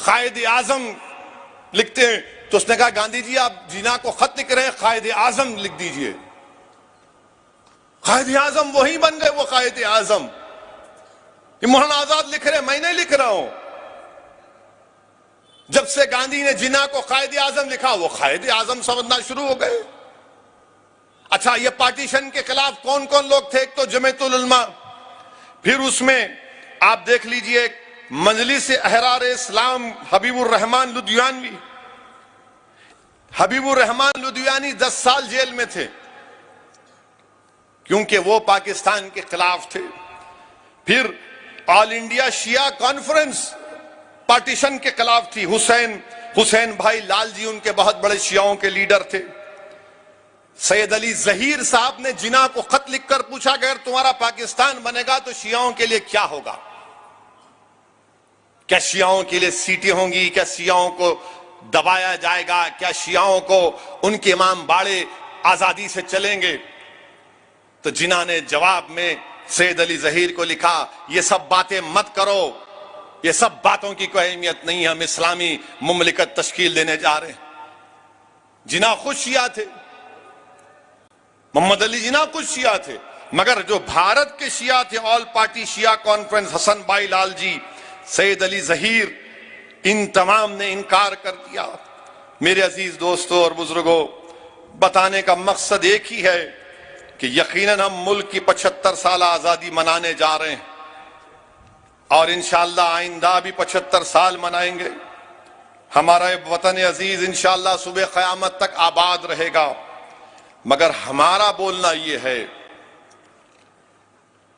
कायदे आजम लिखते हैं, तो उसने कहा गांधी जी आप जिन्ना को खत लिख रहे हैं, कायदे आजम लिख दीजिए। कायदे आजम वही बन गए, वो कायदे आजम। मौलाना आजाद लिख रहे, मैं नहीं लिख रहा हूं। जब से गांधी ने जिन्ना को कायदे आजम लिखा, वो कायदे आजम समझना शुरू हो गए। अच्छा, ये पार्टीशन के खिलाफ कौन कौन लोग थे? एक तो जमीयतुल उलमा, फिर उसमें आप देख लीजिए मजलिस अहरार इस्लाम हबीबुर रहमान लुधियानवी। हबीबुर रहमान लुधियानी 10 साल जेल में थे क्योंकि वो पाकिस्तान के खिलाफ थे। फिर ऑल इंडिया शिया कॉन्फ्रेंस पार्टीशन के खिलाफ थी। हुसैन भाई लाल जी उनके बहुत बड़े शियाओं के लीडर थे। सैयद अली जहीर साहब ने जिन्ना को खत लिखकर पूछा अगर तुम्हारा पाकिस्तान बनेगा तो शियाओं के लिए क्या होगा? क्या शियाओं के लिए सीटें होंगी? क्या शियाओं को दबाया जाएगा? क्या शियाओं को उनके इमाम बाड़े आजादी से चलेंगे? तो जिन्ना ने जवाब में सैयद अली जहीर को लिखा, ये सब बातें मत करो, ये सब बातों की कोई अहमियत नहीं है, हम इस्लामी मुमलिकत तश्कील देने जा रहे हैं। जिन्ना खुद शिया थे, मोहम्मद अली जिन्ना खुद शिया थे, मगर जो भारत के शिया थे, ऑल पार्टी शिया कॉन्फ्रेंस, हसन भाई लाल जी, सैयद अली जहीर, इन तमाम ने इनकार कर दिया। मेरे अजीज दोस्तों और बुजुर्गों, बताने का मकसद एक ही है कि यकीनन हम मुल्क की 75 साल आजादी मनाने जा रहे हैं और इंशाअल्लाह आइंदा भी 75 साल मनाएंगे। हमारा वतन अजीज इंशाअल्लाह सुबह क़यामत तक आबाद रहेगा। मगर हमारा बोलना यह है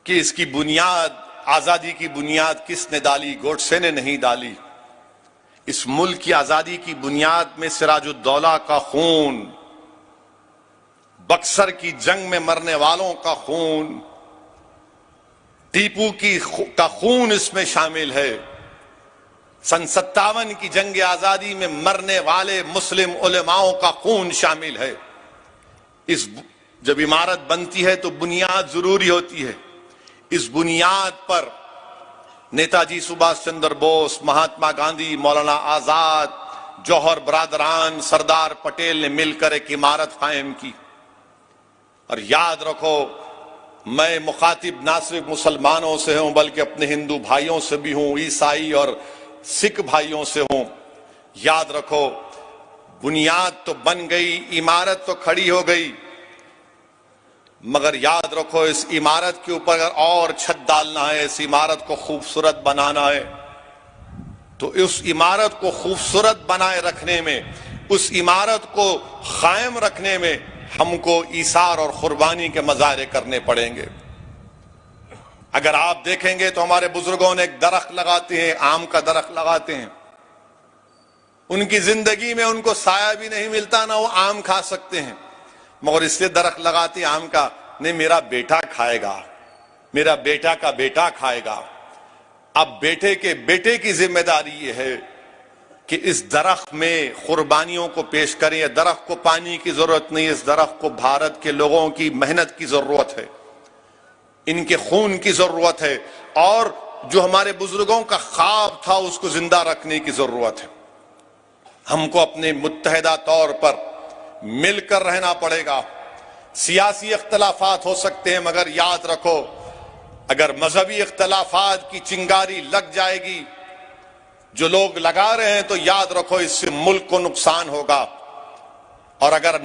कि इसकी बुनियाद, आजादी की बुनियाद किसने डाली? गोडसे ने नहीं डाली। इस मुल्क की आजादी की बुनियाद में सिराजुद्दौला का खून, बक्सर की जंग में मरने वालों का खून, टीपू का खून इसमें शामिल है। सन 57 की जंग आजादी में मरने वाले मुस्लिम उलेमाओं का खून शामिल है। जब इमारत बनती है तो बुनियाद जरूरी होती है। इस बुनियाद पर नेताजी सुभाष चंद्र बोस, महात्मा गांधी, मौलाना आजाद, जौहर बरादरान, सरदार पटेल ने मिलकर एक इमारत कायम की। और याद रखो, मैं मुखातिब ना सिर्फ मुसलमानों से हूं बल्कि अपने हिंदू भाइयों से भी हूं, ईसाई और सिख भाइयों से हूं। याद रखो, बुनियाद तो बन गई, इमारत तो खड़ी हो गई, मगर याद रखो इस इमारत के ऊपर अगर और छत डालना है, इस इमारत को खूबसूरत बनाना है, तो उस इमारत को खूबसूरत बनाए रखने में, उस इमारत को कायम रखने में हमको ईसार और कुर्बानी के मजारे करने पड़ेंगे। अगर आप देखेंगे तो हमारे बुजुर्गों ने एक दरख्त लगाते हैं, आम का दरख्त लगाते हैं, उनकी जिंदगी में उनको साया भी नहीं मिलता, ना वो आम खा सकते हैं, मगर इसलिए दरख्त लगाते हैं आम का, नहीं मेरा बेटा खाएगा, मेरा बेटा का बेटा खाएगा। अब बेटे के बेटे की जिम्मेदारी ये है कि इस दरख्त में कुर्बानियों को पेश करें। दरख्त को पानी की जरूरत नहीं, इस दरख्त को भारत के लोगों की मेहनत की जरूरत है, इनके खून की जरूरत है, और जो हमारे बुजुर्गों का ख्वाब था उसको जिंदा रखने की जरूरत है। हमको अपने मुत्तहिदा तौर पर मिलकर रहना पड़ेगा। सियासी इख्तलाफात हो सकते हैं, मगर याद रखो अगर मजहबी इख्तलाफात की चिंगारी लग जाएगी, जो लोग लगा रहे हैं, तो याद रखो इससे मुल्क को नुकसान होगा, और अगर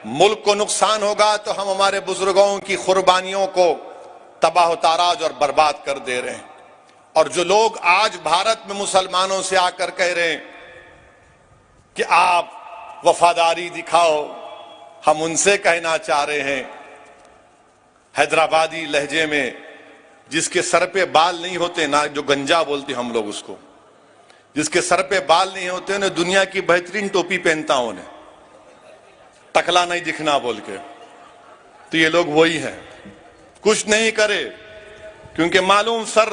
मुल्क को नुकसान होगा तो हम हमारे बुजुर्गों की कुर्बानियों को तबाह ताराज और बर्बाद कर दे रहे हैं। और जो लोग आज भारत में मुसलमानों से आकर कह रहे हैं कि आप वफादारी दिखाओ, हम उनसे कहना चाह रहे हैं हैदराबादी लहजे में, जिसके सर पे बाल नहीं होते ना, जो गंजा बोलते हम लोग उसको, जिसके सर पे बाल नहीं होते, उन्हें दुनिया की बेहतरीन टोपी पहनता हूं, उन्हें टकला नहीं दिखना बोल के, तो ये लोग वही हैं। कुछ नहीं करे क्योंकि मालूम सर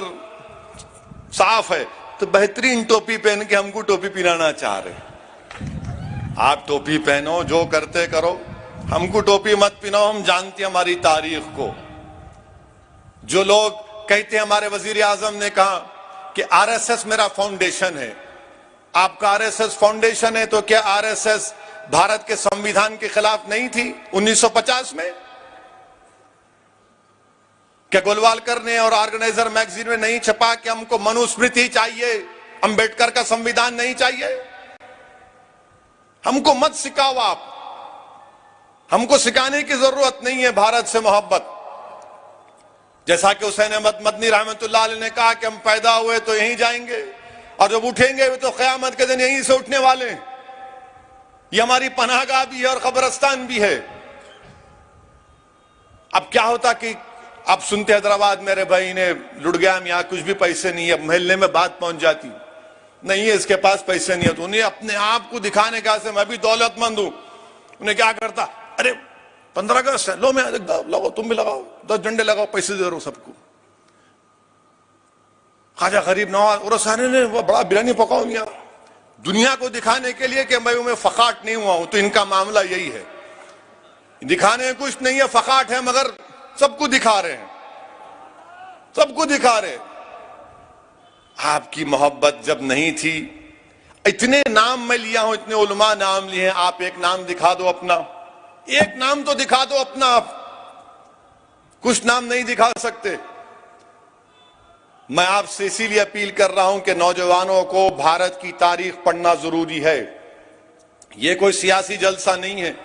साफ है, तो बेहतरीन टोपी पहन के हमको टोपी पिलाना चाह रहे। आप टोपी पहनो, जो करते करो, हमको टोपी मत पिनाओ, हम जानते हैं हमारी तारीख को। जो लोग कहते हैं, हमारे वजीर आजम ने कहा कि आरएसएस मेरा फाउंडेशन है। आपका आरएसएस फाउंडेशन है तो क्या आरएसएस भारत के संविधान के खिलाफ नहीं थी 1950 में? क्या गोलवालकर ने और ऑर्गेनाइजर मैगजीन में नहीं छपा कि हमको मनुस्मृति चाहिए, अंबेडकर का संविधान नहीं चाहिए? हमको मत सिखाओ आप, हमको सिखाने की जरूरत नहीं है भारत से मोहब्बत। जैसा कि हुसैन अहमद मदनी रहमतुल्लाह अलैह ने कहा कि हम पैदा हुए तो यहीं जाएंगे, और जब उठेंगे तो क़यामत के दिन यहीं से उठने वाले हैं। ये हमारी पनाहगाह भी है और कब्रिस्तान भी है। अब क्या होता कि आप सुनते हैदराबाद मेरे भाई ने लुट गया, यहाँ कुछ भी पैसे नहीं है, महल्ले में बात पहुंच जाती, नहीं है इसके पास पैसे नहीं है, तो उन्हें अपने आप को दिखाने का से मैं भी दौलतमंद हूं। उन्हें क्या करता, अरे 15 अगस्त है, लो मैं लगाओ, तुम भी लगाओ, 10 झंडे लगाओ, पैसे दे रहा हूं सबको। ख्वाजा गरीब नवाज और सारे ने वो बड़ा बिरयानी पकाओ यहाँ, दुनिया को दिखाने के लिए कि मैं फकाट नहीं हुआ हूं। तो इनका मामला यही है, दिखाने में कुछ नहीं है, फकाट है, मगर सबको दिखा रहे हैं, सबको दिखा रहे। आपकी मोहब्बत जब नहीं थी, इतने नाम मैं लिया हूं, इतने उलमा नाम लिए हैं, आप एक नाम दिखा दो अपना, एक नाम तो दिखा दो अपना। आप कुछ नाम नहीं दिखा सकते। मैं आपसे इसीलिए अपील कर रहा हूं कि नौजवानों को भारत की तारीख पढ़ना जरूरी है। यह कोई सियासी जलसा नहीं है,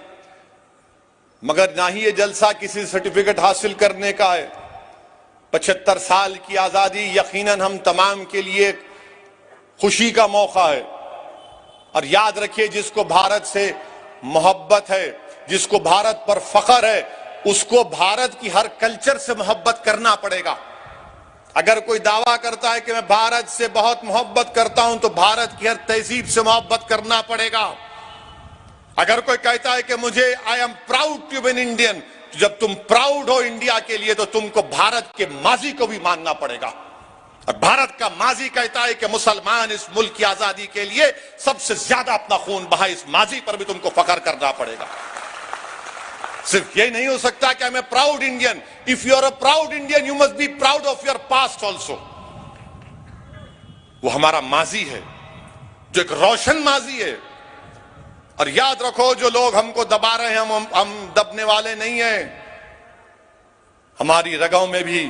मगर ना ही ये जलसा किसी सर्टिफिकेट हासिल करने का है। 75 साल की आजादी यकीनन हम तमाम के लिए खुशी का मौका है। और याद रखिए, जिसको भारत से मोहब्बत है, जिसको भारत पर फख्र है, उसको भारत की हर कल्चर से मोहब्बत करना पड़ेगा। अगर कोई दावा करता है कि मैं भारत से बहुत मोहब्बत करता हूं, तो भारत की हर तहजीब से मोहब्बत करना पड़ेगा। अगर कोई कहता है कि मुझे I am proud to be an Indian, जब तुम प्राउड हो इंडिया के लिए, तो तुमको भारत के माजी को भी मानना पड़ेगा। और भारत का माजी कहता है कि मुसलमान इस मुल्क की आजादी के लिए सबसे ज्यादा अपना खून बहा, इस माजी पर भी तुमको फख्र करना पड़ेगा। सिर्फ यही नहीं हो सकता कि मैं proud Indian, if you are a proud Indian you must be proud of your past also. वो हमारा माजी है, जो एक रोशन माजी है। और याद रखो, जो लोग हमको दबा रहे हैं, हम दबने वाले नहीं हैं। हमारी रगों में भी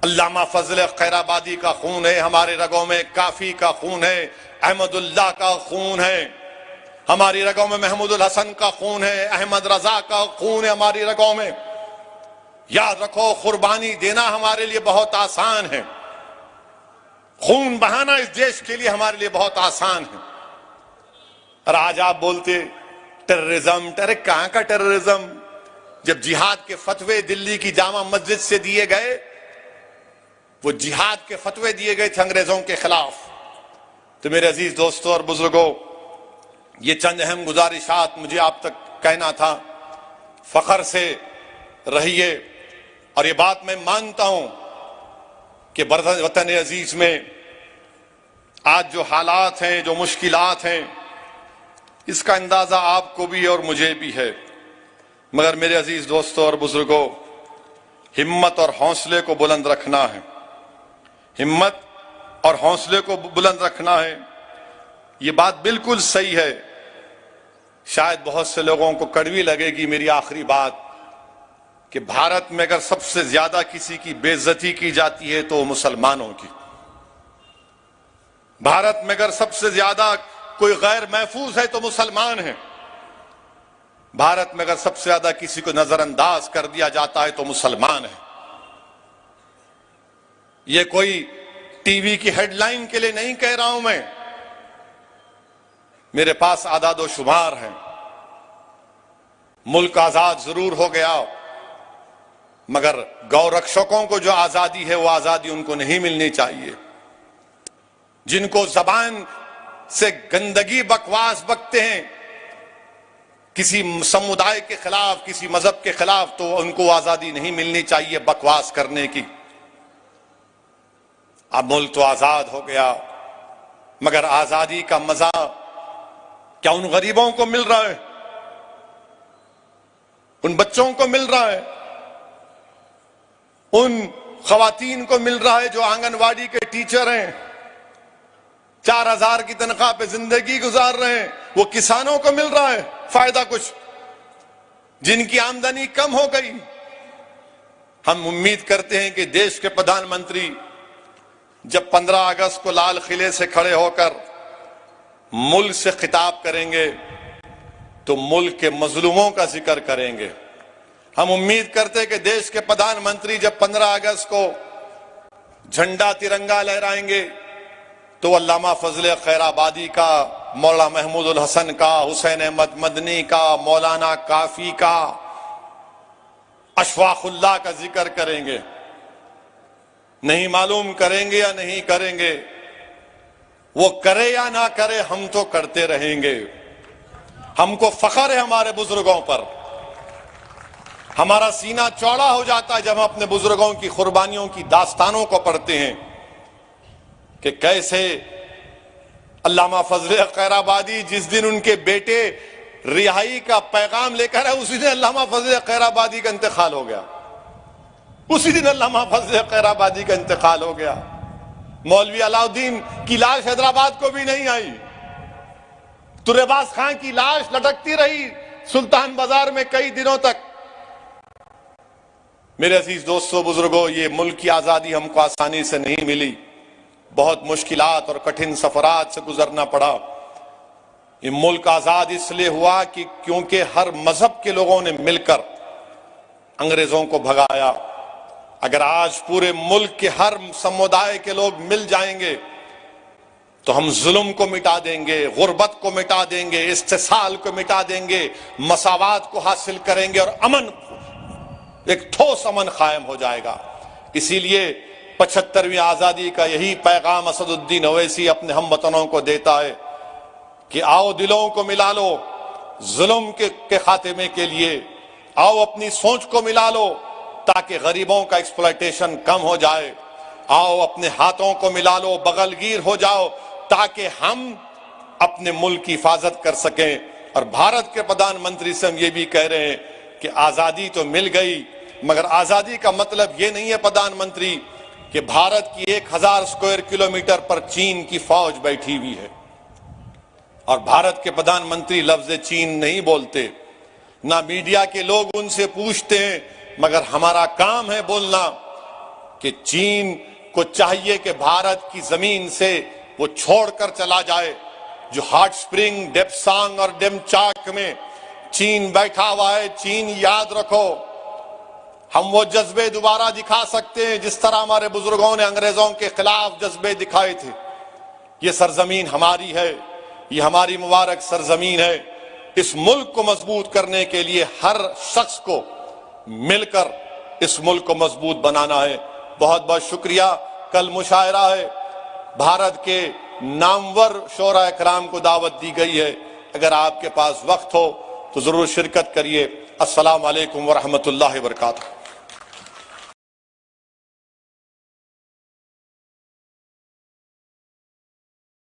अल्लामा फजल खैराबादी का खून है, हमारे रगों में काफी का खून है, अहमदुल्लाह का खून है, हमारी रगों में महमूदुल हसन का खून है, अहमद रजा का खून है हमारी रगों में। याद रखो, कुर्बानी देना हमारे लिए बहुत आसान है, खून बहाना इस देश के लिए हमारे लिए बहुत आसान है। और आज आप बोलते टेररिज्म, अरे कहां का टेररिज्म? जब जिहाद के फतवे दिल्ली की जामा मस्जिद से दिए गए, वो जिहाद के फतवे दिए गए थे अंग्रेजों के खिलाफ। तो मेरे अजीज दोस्तों और बुजुर्गों, ये चंद अहम गुजारिशात मुझे आप तक कहना था। फख्र से रहिए। और ये बात मैं मानता हूं कि वतन अजीज में आज जो हालात हैं, जो मुश्किलात हैं, इसका अंदाजा आपको भी और मुझे भी है। मगर मेरे अजीज दोस्तों और बुजुर्गों, हिम्मत और हौसले को बुलंद रखना है। हिम्मत और हौसले को बुलंद रखना है। ये बात बिल्कुल सही है। शायद बहुत से लोगों को कड़वी लगेगी मेरी आखिरी बात, कि भारत में अगर सबसे ज्यादा किसी की बेइज्जती की जाती है तो मुसलमानों की। भारत में अगर सबसे ज्यादा कोई गैर महफूज है तो मुसलमान है। भारत में अगर सबसे ज्यादा किसी को नजरअंदाज कर दिया जाता है तो मुसलमान है। ये कोई टीवी की हेडलाइन के लिए नहीं कह रहा हूं मैं। मेरे पास आदाद शुमार हैं। मुल्क आजाद जरूर हो गया, मगर गौ रक्षकों को जो आजादी है वो आजादी उनको नहीं मिलनी चाहिए। जिनको जबान से गंदगी बकवास बकते हैं किसी समुदाय के खिलाफ, किसी मजहब के खिलाफ, तो उनको आजादी नहीं मिलनी चाहिए बकवास करने की। अब मुल्क तो आजाद हो गया, मगर आजादी का मजा क्या उन गरीबों को मिल रहा है? उन बच्चों को मिल रहा है? उन खवातीन को मिल रहा है जो आंगनवाड़ी के टीचर हैं, 4000 की तनख्वाह पे जिंदगी गुजार रहे हैं? वो किसानों को मिल रहा है फायदा कुछ, जिनकी आमदनी कम हो गई? हम उम्मीद करते हैं कि देश के प्रधानमंत्री जब 15 अगस्त को लाल किले से खड़े होकर मुल्क से खिताब करेंगे तो मुल्क के मजलूमों का जिक्र करेंगे। हम उम्मीद करते हैं कि देश के प्रधानमंत्री जब 15 अगस्त को झंडा तिरंगा लहराएंगे तो अल्लामा फजल खैराबादी का, मौलाना महमूद हसन का, हुसैन अहमद मदनी का, मौलाना काफी का, अशफाकुल्लाह का जिक्र करेंगे। नहीं मालूम करेंगे या नहीं करेंगे, वो करे या ना करे, हम तो करते रहेंगे। हमको फख्र है हमारे बुजुर्गों पर। हमारा सीना चौड़ा हो जाता है जब हम अपने बुजुर्गों की कुर्बानियों की दास्तानों को पढ़ते हैं कि कैसे अल्लामा फजल खैराबादी जिस दिन उनके बेटे रिहाई का पैगाम लेकर आए, उसी दिन अल्लामा फजल खैराबादी का इंतकाल हो गया। उसी दिन अल्लामा फजल खैराबादी का इंतकाल हो गया। मौलवी अलाउद्दीन की लाश हैदराबाद को भी नहीं आई। तुरेबाज खान की लाश लटकती रही सुल्तान बाजार में कई दिनों तक। मेरे अजीज दोस्तों बुजुर्गों, ये मुल्क की आजादी हमको आसानी से नहीं मिली। बहुत मुश्किलात और कठिन सफरात से गुजरना पड़ा। ये मुल्क आजाद इसलिए हुआ कि क्योंकि हर मजहब के लोगों ने मिलकर अंग्रेजों को भगाया। अगर आज पूरे मुल्क के हर समुदाय के लोग मिल जाएंगे तो हम जुल्म को मिटा देंगे, गुर्बत को मिटा देंगे, इस्तिसाल को मिटा देंगे, मसावात को हासिल करेंगे और अमन, एक ठोस अमन कायम हो जाएगा। इसीलिए 75वीं आजादी का यही पैगाम असदुद्दीन ओवैसी अपने हमवतनों को देता है कि आओ दिलों को मिला लो जुल्म के खात्मे के लिए, आओ अपनी सोच को मिला लो ताकि गरीबों का एक्सप्लॉयटेशन कम हो जाए, आओ अपने हाथों को मिला लो, बगलगीर हो जाओ ताकि हम अपने मुल्क की हिफाजत कर सकें। और भारत के प्रधानमंत्री से हम ये भी कह रहे हैं कि आजादी तो मिल गई, मगर आजादी का मतलब ये नहीं है प्रधानमंत्री कि भारत की 1000 स्क्वायर किलोमीटर पर चीन की फौज बैठी हुई है। और भारत के प्रधानमंत्री लफ्ज चीन नहीं बोलते, ना मीडिया के लोग उनसे पूछते हैं, मगर हमारा काम है बोलना कि चीन को चाहिए कि भारत की जमीन से वो छोड़कर चला जाए। जो हॉट स्प्रिंग, डेप्सांग और डेमचाक में चीन बैठा हुआ है, चीन याद रखो, हम वो जज्बे दोबारा दिखा सकते हैं जिस तरह हमारे बुजुर्गों ने अंग्रेजों के खिलाफ जज्बे दिखाए थे। ये सरजमीन हमारी है, ये हमारी मुबारक सरजमीन है। इस मुल्क को मजबूत करने के लिए हर शख्स को मिलकर इस मुल्क को मजबूत बनाना है। बहुत बहुत शुक्रिया। कल मुशायरा है, भारत के नामवर शोरा कराम को दावत दी गई है। अगर आपके पास वक्त हो तो जरूर शिरकत करिए। अस्सलाम वालेकुम व रहमतुल्लाहि व बरकातहू।